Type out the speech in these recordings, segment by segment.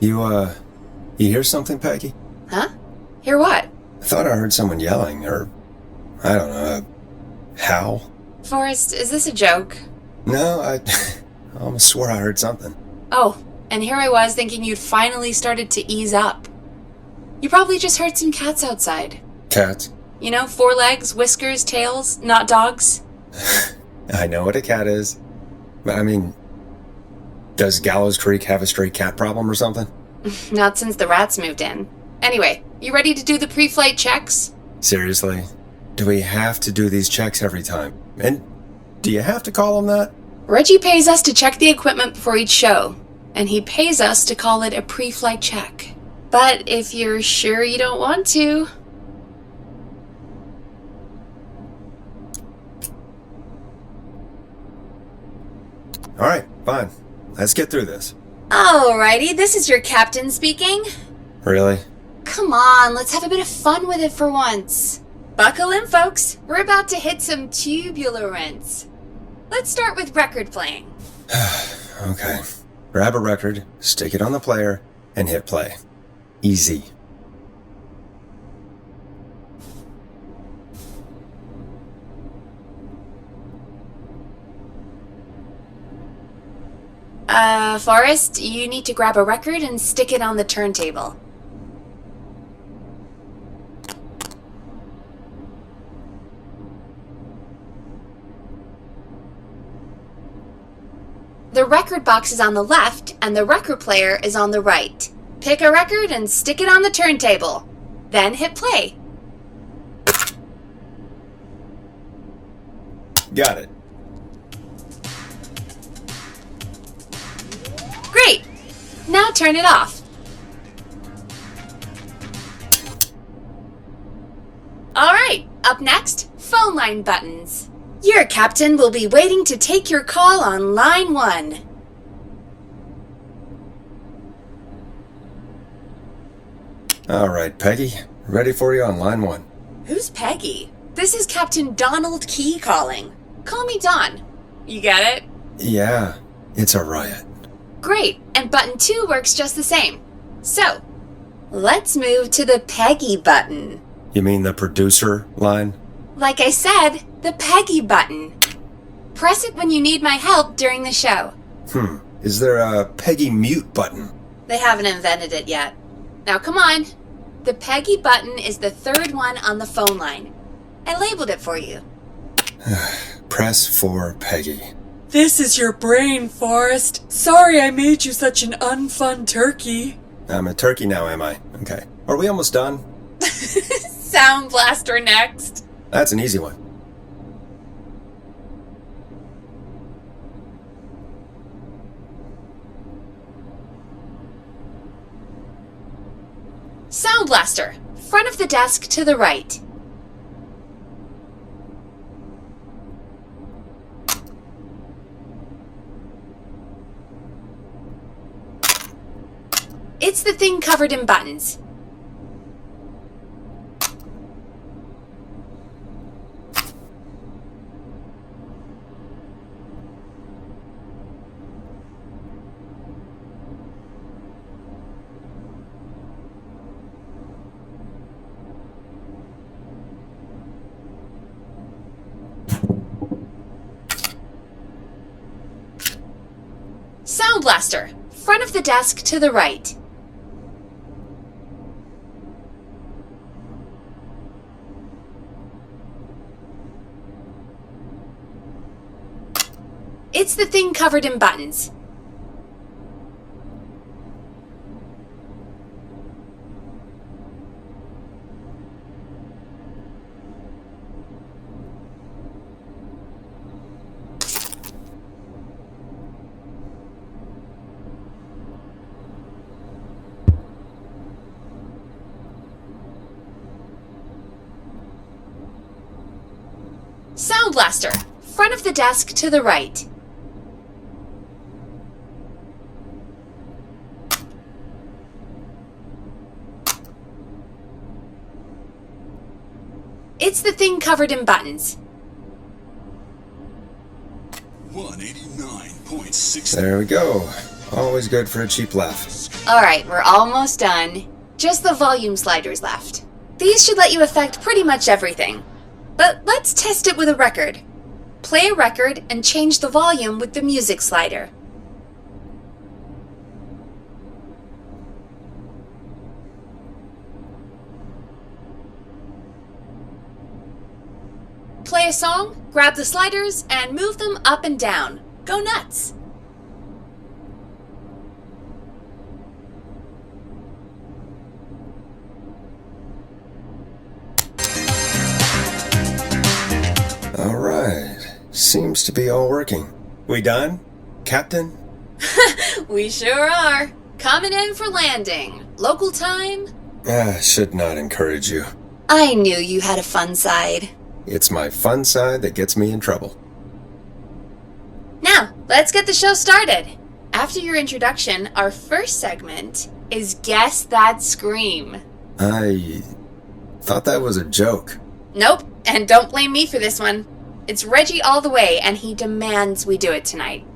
You hear something, Peggy? Huh? Hear what? I thought I heard someone yelling, or, I don't know, a howl. Forrest, is this a joke? No, I almost swore I heard something. Oh, and here I was thinking you'd finally started to ease up. You probably just heard some cats outside. Cats? You know, 4 legs, whiskers, tails, not dogs. I know what a cat is. But I mean, does Gallows Creek have a stray cat problem or something? Not since the rats moved in. Anyway, you ready to do the pre-flight checks? Seriously? Do we have to do these checks every time? And do you have to call them that? Reggie pays us to check the equipment before each show, and he pays us to call it a pre-flight check. But if you're sure you don't want to... Alright, fine. Let's get through this. Alrighty, this is your captain speaking. Really? Come on, let's have a bit of fun with it for once. Buckle in, folks. We're about to hit some tubular rents. Let's start with record playing. Okay. Grab a record, stick it on the player, and hit play. Easy. Forrest, you need to grab a record and stick it on the turntable. The record box is on the left, and the record player is on the right. Pick a record and stick it on the turntable. Then hit play. Got it. Great! Now turn it off. Alright, up next, phone line buttons. Your captain will be waiting to take your call on line 1. Alright, Peggy. Ready for you on line 1. Who's Peggy? This is Captain Donald Key calling. Call me Don. You get it? Yeah, it's a riot. Great, and button 2 works just the same. So, let's move to the Peggy button. You mean the producer line? Like I said, the Peggy button. Press it when you need my help during the show. Is there a Peggy mute button? They haven't invented it yet. Now come on. The Peggy button is the 3rd one on the phone line. I labeled it for you. Press for Peggy. This is your brain, Forrest. Sorry I made you such an unfun turkey. I'm a turkey now, am I? Okay. Are we almost done? Sound Blaster next. That's an easy one. Sound Blaster. Front of the desk to the right. It's the thing covered in buttons. Sound Blaster. Front of the desk to the right. It's the thing covered in buttons. Sound Blaster. Front of the desk to the right. It's the thing covered in buttons. 189.6. There we go. Always good for a cheap laugh. Alright, we're almost done. Just the volume sliders left. These should let you affect pretty much everything. But let's test it with a record. Play a record and change the volume with the music slider. Play a song, grab the sliders, and move them up and down. Go nuts! All right. Seems to be all working. We done, Captain? We sure are. Coming in for landing. Local time? Should not encourage you. I knew you had a fun side. It's my fun side that gets me in trouble. Now, let's get the show started. After your introduction, our first segment is Guess That Scream. I thought that was a joke. Nope, and don't blame me for this one. It's Reggie all the way, and he demands we do it tonight.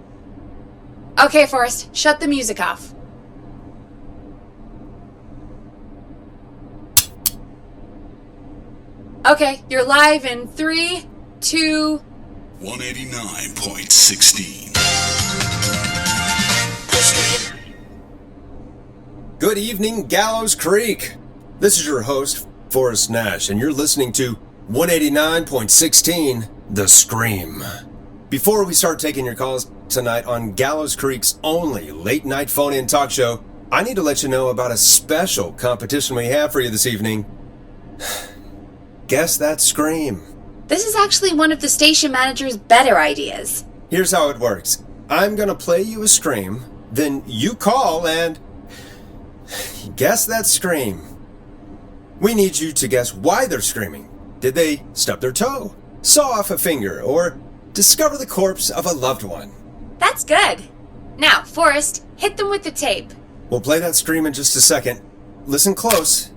Okay, Forrest, shut the music off. Okay, you're live in 3, 2... 189.16. Good evening, Gallows Creek. This is your host, Forrest Nash, and you're listening to 189.16, The Scream. Before we start taking your calls tonight on Gallows Creek's only late-night phone-in talk show, I need to let you know about a special competition we have for you this evening. Guess That Scream. This is actually one of the station manager's better ideas. Here's how it works. I'm gonna play you a scream, then you call and guess that scream. We need you to guess why they're screaming. Did they stub their toe, saw off a finger, or discover the corpse of a loved one? That's good. Now, Forrest, hit them with the tape. We'll play that scream in just a second. Listen close,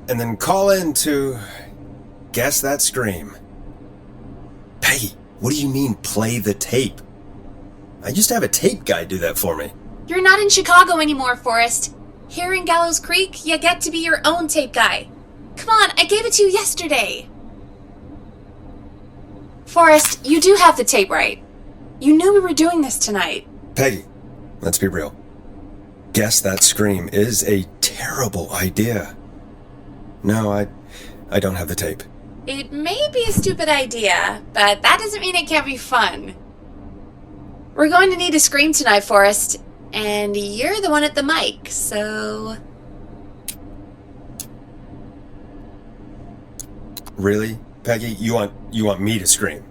and then call in to guess that scream. Peggy, what do you mean play the tape? I used to have a tape guy do that for me. You're not in Chicago anymore, Forrest. Here in Gallows Creek, you get to be your own tape guy. Come on, I gave it to you yesterday. Forrest, you do have the tape right. You knew we were doing this tonight. Peggy, let's be real. Guess That Scream is a terrible idea. No, I don't have the tape. It may be a stupid idea, but that doesn't mean it can't be fun. We're going to need a scream tonight, Forrest, and you're the one at the mic, so... Really, Peggy? You want me to scream?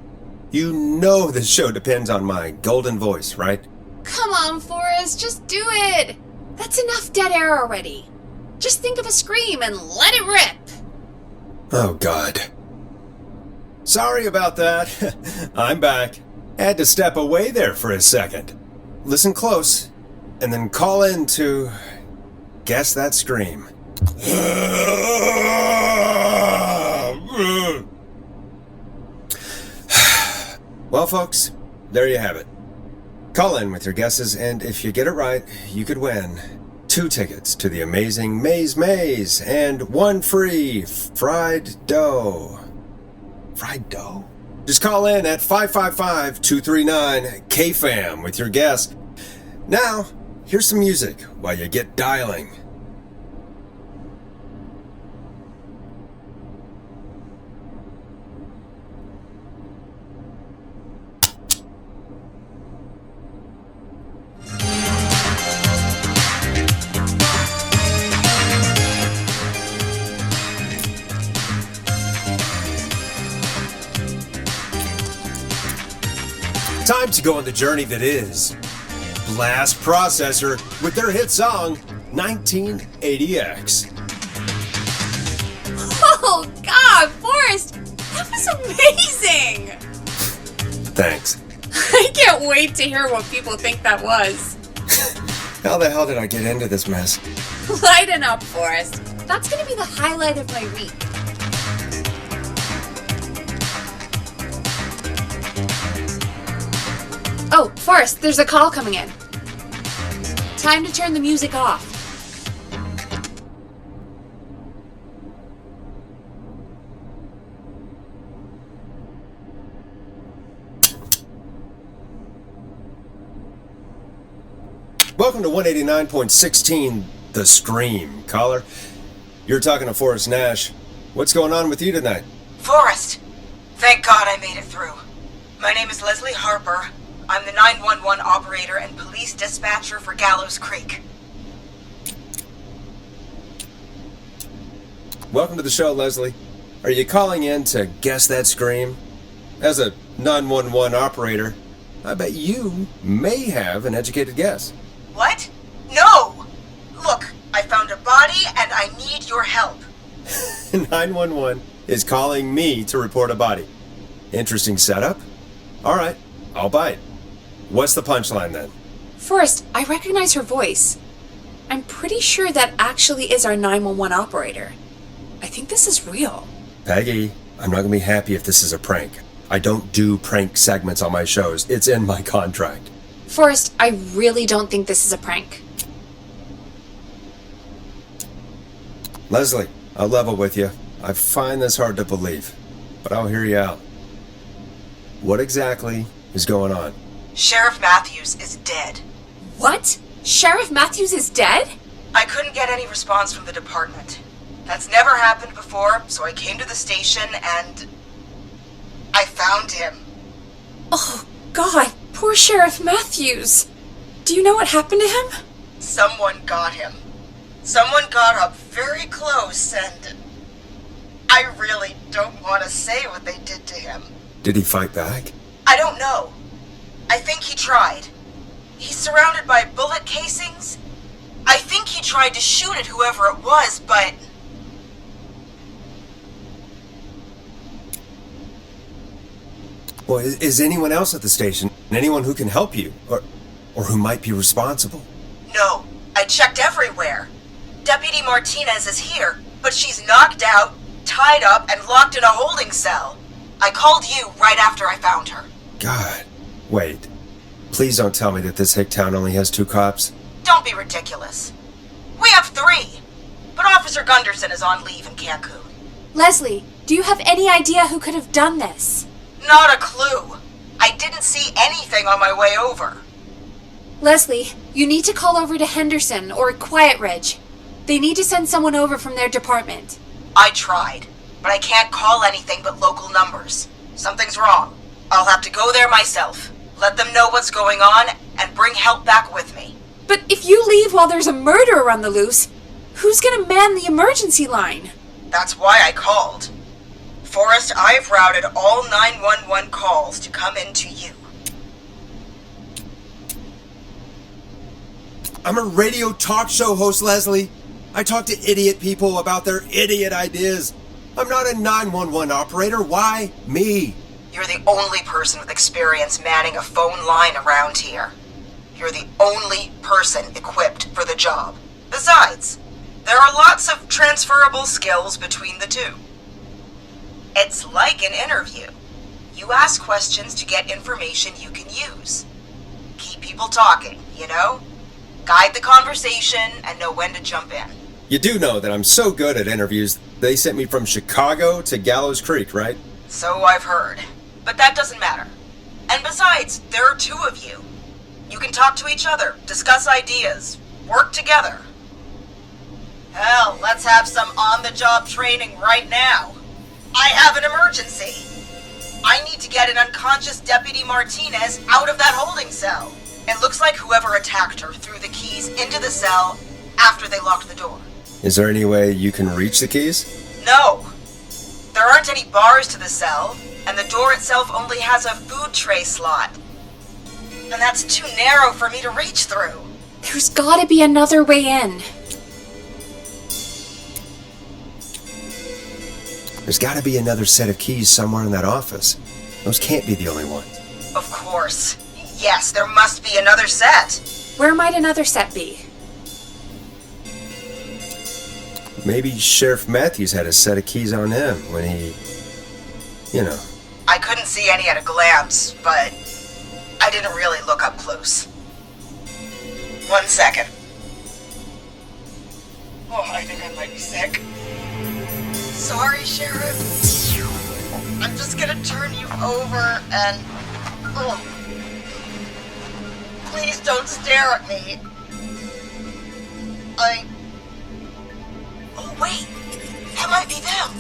You know this show depends on my golden voice, right? Come on, Forrest, just do it! That's enough dead air already. Just think of a scream and let it rip! Oh, God. Sorry about that. I'm back. Had to step away there for a second. Listen close, and then call in to guess that scream. Well, folks, there you have it. Call in with your guesses, and if you get it right, you could win 2 tickets to the amazing Maze and 1 free fried dough. Fried dough? Just call in at 555-239-KFAM with your guess. Now, here's some music while you get dialing. Time to go on the journey that is Blast Processor with their hit song 1980X. Oh, God, Forrest, that was amazing! Thanks. I can't wait to hear what people think that was. How the hell did I get into this mess? Lighten up, Forrest. That's gonna be the highlight of my week. Oh, Forrest, there's a call coming in. Time to turn the music off. Welcome to 189.16, The Scream. Caller, you're talking to Forrest Nash. What's going on with you tonight? Forrest! Thank God I made it through. My name is Leslie Harper. I'm the 911 operator and police dispatcher for Gallows Creek. Welcome to the show, Leslie. Are you calling in to guess that scream? As a 911 operator, I bet you may have an educated guess. What? No! Look, I found a body and I need your help. 911 is calling me to report a body. Interesting setup. All right, I'll bite. What's the punchline then? Forrest, I recognize her voice. I'm pretty sure that actually is our 911 operator. I think this is real. Peggy, I'm not going to be happy if this is a prank. I don't do prank segments on my shows. It's in my contract. Forrest, I really don't think this is a prank. Leslie, I'll level with you. I find this hard to believe, but I'll hear you out. What exactly is going on? Sheriff Matthews is dead. What? Sheriff Matthews is dead? I couldn't get any response from the department. That's never happened before, so I came to the station and I found him. Oh, God, poor Sheriff Matthews. Do you know what happened to him? Someone got him. Someone got up very close and I really don't want to say what they did to him. Did he fight back? I don't know. I think he tried. He's surrounded by bullet casings. I think he tried to shoot at whoever it was, but... Well, is anyone else at the station? Anyone who can help you? Or who might be responsible? No, I checked everywhere. Deputy Martinez is here, but she's knocked out, tied up, and locked in a holding cell. I called you right after I found her. God. Wait. Please don't tell me that this hick town only has 2 cops. Don't be ridiculous. We have 3, but Officer Gunderson is on leave in Cancun. Leslie, do you have any idea who could have done this? Not a clue. I didn't see anything on my way over. Leslie, you need to call over to Henderson or Quiet Ridge. They need to send someone over from their department. I tried, but I can't call anything but local numbers. Something's wrong. I'll have to go there myself, let them know what's going on, and bring help back with me. But if you leave while there's a murderer on the loose, who's gonna man the emergency line? That's why I called. Forrest, I've routed all 911 calls to come in to you. I'm a radio talk show host, Leslie. I talk to idiot people about their idiot ideas. I'm not a 911 operator. Why me? You're the only person with experience manning a phone line around here. You're the only person equipped for the job. Besides, there are lots of transferable skills between the two. It's like an interview. You ask questions to get information you can use. Keep people talking, you know? Guide the conversation and know when to jump in. You do know that I'm so good at interviews, they sent me from Chicago to Gallows Creek, right? So I've heard. But that doesn't matter. And besides, there are 2 of you. You can talk to each other, discuss ideas, work together. Hell, let's have some on-the-job training right now. I have an emergency. I need to get an unconscious Deputy Martinez out of that holding cell. It looks like whoever attacked her threw the keys into the cell after they locked the door. Is there any way you can reach the keys? No. There aren't any bars to the cell, and the door itself only has a food tray slot. And that's too narrow for me to reach through. There's gotta be another way in. There's gotta be another set of keys somewhere in that office. Those can't be the only ones. Of course. Yes, there must be another set. Where might another set be? Maybe Sheriff Matthews had a set of keys on him when he... I couldn't see any at a glance, but I didn't really look up close. 1 second. Oh, I think I might be sick. Sorry, Sheriff. I'm just gonna turn you over and... Oh. Please don't stare at me. Oh, wait. That might be them.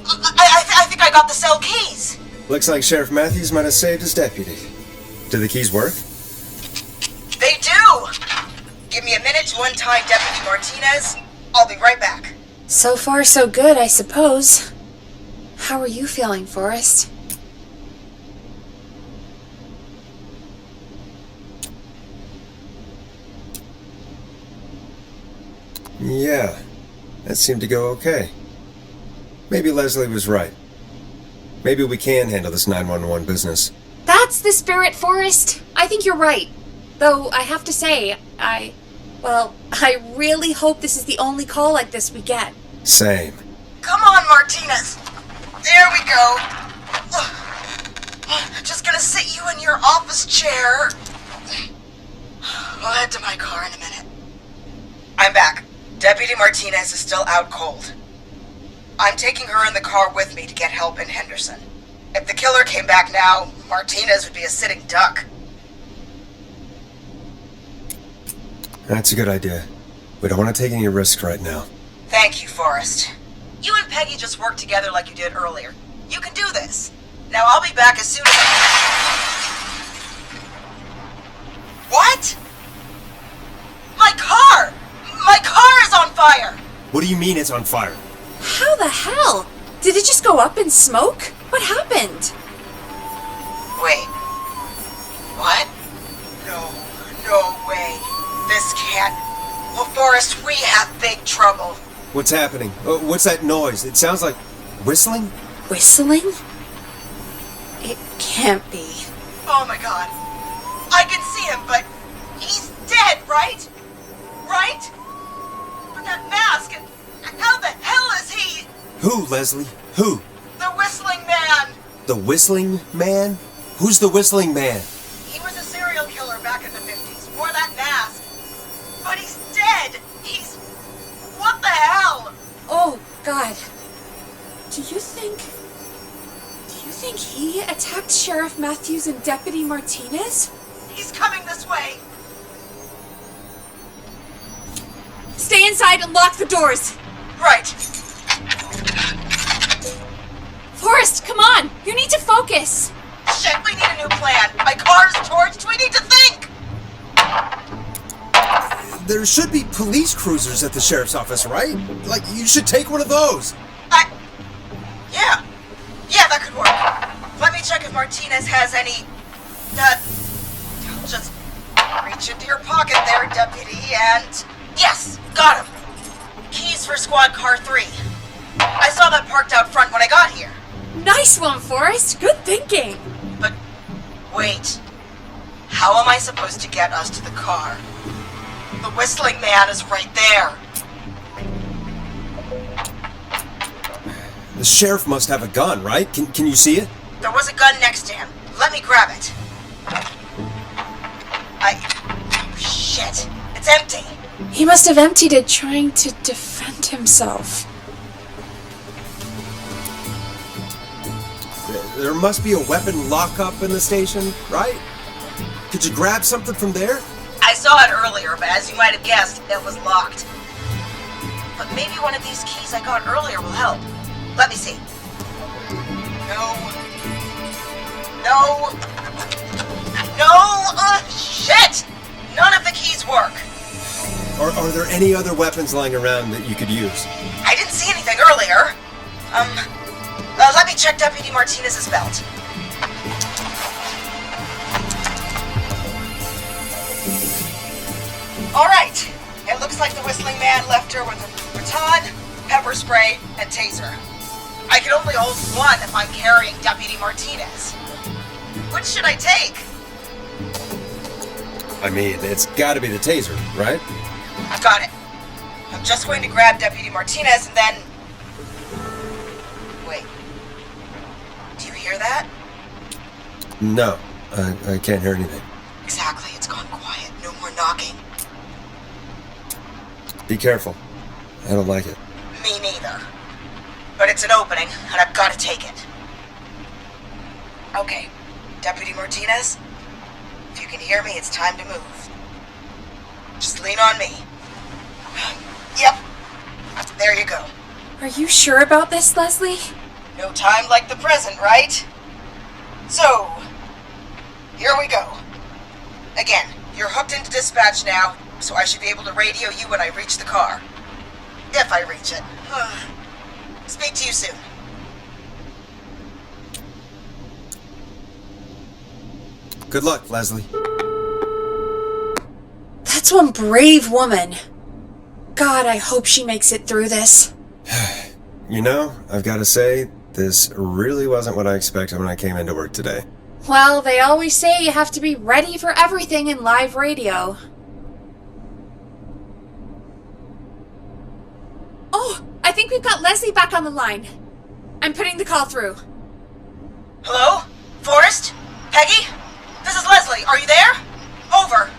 I think I got the cell keys. Looks like Sheriff Matthews might have saved his deputy. Do the keys work? They do! Give me a minute to untie Deputy Martinez. I'll be right back. So far, so good, I suppose. How are you feeling, Forrest? Yeah, that seemed to go okay. Maybe Leslie was right. Maybe we can handle this 911 business. That's the spirit, Forrest. I think you're right. Though, I have to say, I really hope this is the only call like this we get. Same. Come on, Martinez. There we go. Just gonna sit you in your office chair. I'll head to my car in a minute. I'm back. Deputy Martinez is still out cold. I'm taking her in the car with me to get help in Henderson. If the killer came back now, Martinez would be a sitting duck. That's a good idea. We don't want to take any risks right now. Thank you, Forrest. You and Peggy just worked together like you did earlier. You can do this. Now I'll be back as soon as What? My car! My car is on fire! What do you mean it's on fire? How the hell? Did it just go up in smoke? What happened? Wait. What? No way. This can't... Well, Forrest, we have big trouble. What's happening? What's that noise? It sounds like whistling? Whistling? It can't be. Oh my god. I can see him, but he's dead, right? Right? But that mask, and how the hell is he? Who, Leslie? Who? The Whistling Man. The Whistling Man? Who's the Whistling Man? He was a serial killer back in the 50s, wore that mask. But he's dead. He's... What the hell? Oh, God. Do you think he attacked Sheriff Matthews and Deputy Martinez? He's coming this way. Stay inside and lock the doors. Right. Forrest, come on. You need to focus. Shit, we need a new plan. My car's torched. We need to think. There should be police cruisers at the sheriff's office, right? Like, you should take one of those. Yeah, that could work. Let me check if Martinez has any... just reach into your pocket there, deputy, and... Yes, got him. Keys for squad car 3. I saw that parked out front when I got here. Nice one, Forrest. Good thinking. But, wait. How am I supposed to get us to the car? The Whistling Man is right there. The sheriff must have a gun, right? Can you see it? There was a gun next to him. Let me grab it. Oh, shit. It's empty. He must have emptied it trying to defend himself. There must be a weapon lockup in the station, right? Could you grab something from there? I saw it earlier, but as you might have guessed, it was locked. But maybe one of these keys I got earlier will help. Let me see. No, shit! None of the keys work. Are there any other weapons lying around that you could use? I didn't see anything earlier. Let me check Deputy Martinez's belt. All right. It looks like the Whistling Man left her with a baton, pepper spray, and taser. I can only hold one if I'm carrying Deputy Martinez. Which should I take? I mean, it's gotta be the taser, right? I've got it. I'm just going to grab Deputy Martinez and then... Wait. Do you hear that? No, I can't hear anything. Exactly, it's gone quiet. No more knocking. Be careful. I don't like it. Me neither. But it's an opening, and I've got to take it. Okay, Deputy Martinez, if you can hear me, it's time to move. Just lean on me. Yep. There you go. Are you sure about this, Leslie? No time like the present, right? So, here we go. Again, you're hooked into dispatch now, so I should be able to radio you when I reach the car. If I reach it. Speak to you soon. Good luck, Leslie. That's one brave woman. God, I hope she makes it through this. You know, I've got to say, this really wasn't what I expected when I came into work today. Well, they always say you have to be ready for everything in live radio. Oh, I think we've got Leslie back on the line. I'm putting the call through. Hello? Forrest? Peggy? This is Leslie. Are you there? Over.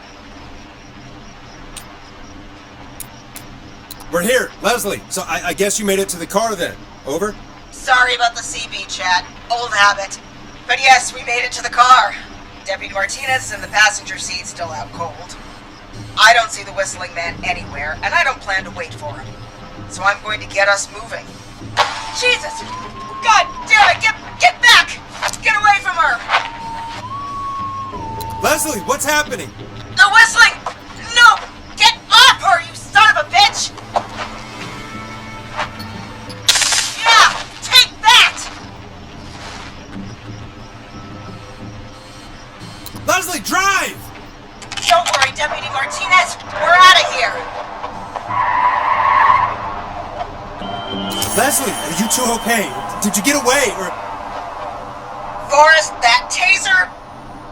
We're here, Leslie. So I guess you made it to the car then. Over? Sorry about the CB chat. Old habit. But yes, we made it to the car. Deputy Martinez is in the passenger seat, still out cold. I don't see the whistling man anywhere, and I don't plan to wait for him. So I'm going to get us moving. Jesus! God damn it! Get back! Get away from her! Leslie, what's happening? The whistling! No! Get off her, you son of a bitch! Yeah! Take that! Leslie, drive! Don't worry, Deputy Martinez. We're out of here. Leslie, are you two okay? Did you get away, or... Forrest, that taser?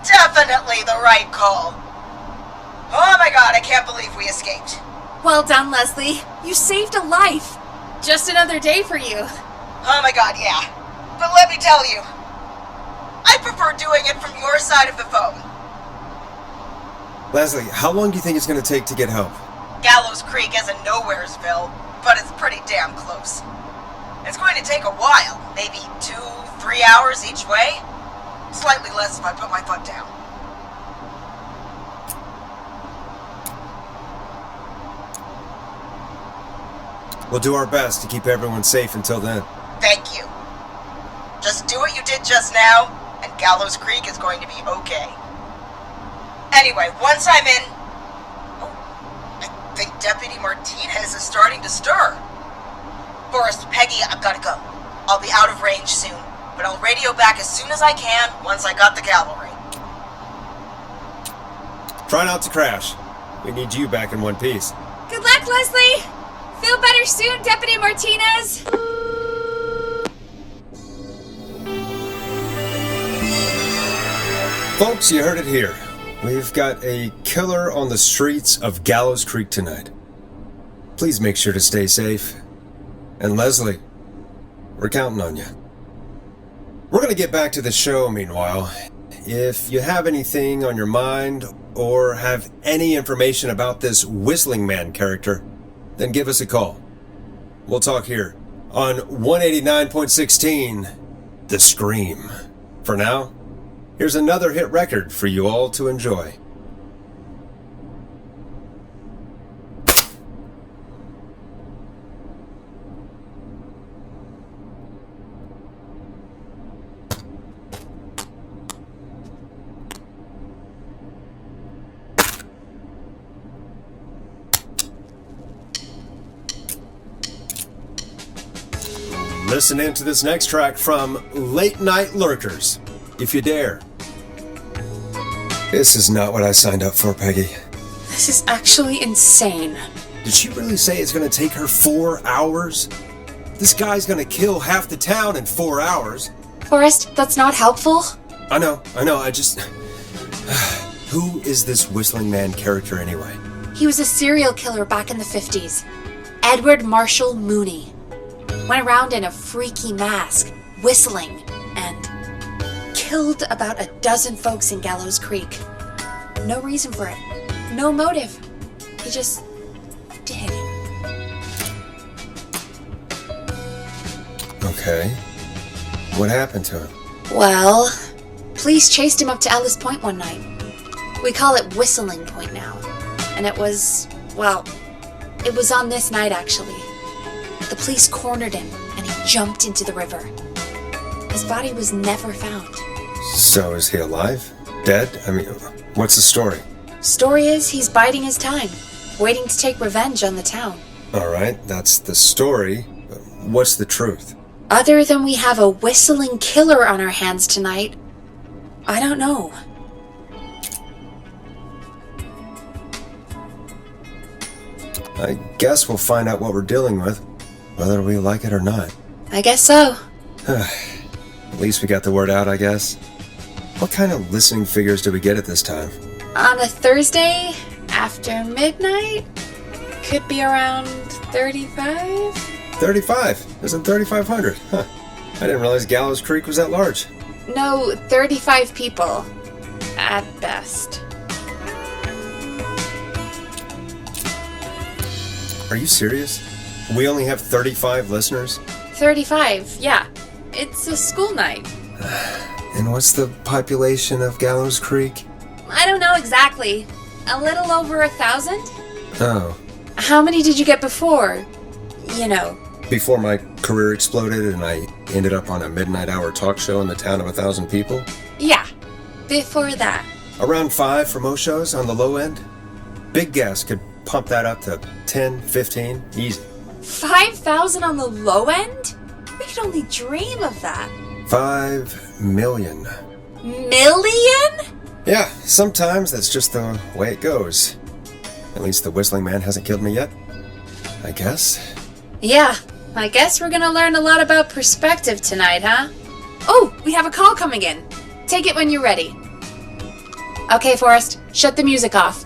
Definitely the right call. Oh my god, I can't believe we escaped. Well done, Leslie. You saved a life. Just another day for you. Oh my god, yeah. But let me tell you, I prefer doing it from your side of the phone. Leslie, how long do you think it's going to take to get help? Gallows Creek isn't Nowheresville, but it's pretty damn close. It's going to take a while, maybe 2-3 hours each way. Slightly less if I put my foot down. We'll do our best to keep everyone safe until then. Thank you. Just do what you did just now, and Gallows Creek is going to be okay. Anyway, once I'm in... Oh, I think Deputy Martinez is starting to stir. Forrest, Peggy, I've got to go. I'll be out of range soon, but I'll radio back as soon as I can once I got the cavalry. Try not to crash. We need you back in one piece. Good luck, Leslie. Feel better soon, Deputy Martinez. Folks, you heard it here. We've got a killer on the streets of Gallows Creek tonight. Please make sure to stay safe. And Leslie, we're counting on you. We're going to get back to the show meanwhile. If you have anything on your mind or have any information about this Whistling Man character, then give us a call. We'll talk here on 189.16, The Scream. For now, here's another hit record for you all to enjoy. Listen in to this next track from Late Night Lurkers, if you dare. This is not what I signed up for, Peggy. This is actually insane. Did she really say it's going to take her 4 hours? This guy's going to kill half the town in 4 hours. Forrest, that's not helpful. I know, I just... Who is this Whistling Man character anyway? He was a serial killer back in the 50s. Edward Marshall Mooney. Went around in a freaky mask, whistling, and killed about a dozen folks in Gallows Creek. No reason for it. No motive. He just did. Okay. What happened to him? Well, police chased him up to Ellis Point one night. We call it Whistling Point now. And it was on this night actually. The police cornered him and he jumped into the river. His body was never found. So is he alive? Dead? I mean, what's the story? Story is he's biding his time, waiting to take revenge on the town. Alright, that's the story. But what's the truth? Other than we have a whistling killer on our hands tonight, I don't know. I guess we'll find out what we're dealing with, whether we like it or not. I guess so. At least we got the word out, I guess. What kind of listening figures do we get at this time? On a Thursday, after midnight, could be around 35? 35? Isn't 3,500? Huh. I didn't realize Gallows Creek was that large. No, 35 people. At best. Are you serious? We only have 35 listeners? 35, yeah. It's a school night. And what's the population of Gallows Creek? I don't know exactly. A little over 1,000? Oh. How many did you get before? You know. Before my career exploded and I ended up on a midnight hour talk show in the town of 1,000 people? Yeah, before that. Around 5 for most shows on the low end. Big gas could pump that up to 10, 15, easy. 5,000 on the low end? We could only dream of that. 5 million. Million? Yeah, sometimes that's just the way it goes. At least the Whistling Man hasn't killed me yet. I guess. Yeah, I guess we're gonna learn a lot about perspective tonight, huh? Oh, we have a call coming in. Take it when you're ready. Okay, Forrest, shut the music off.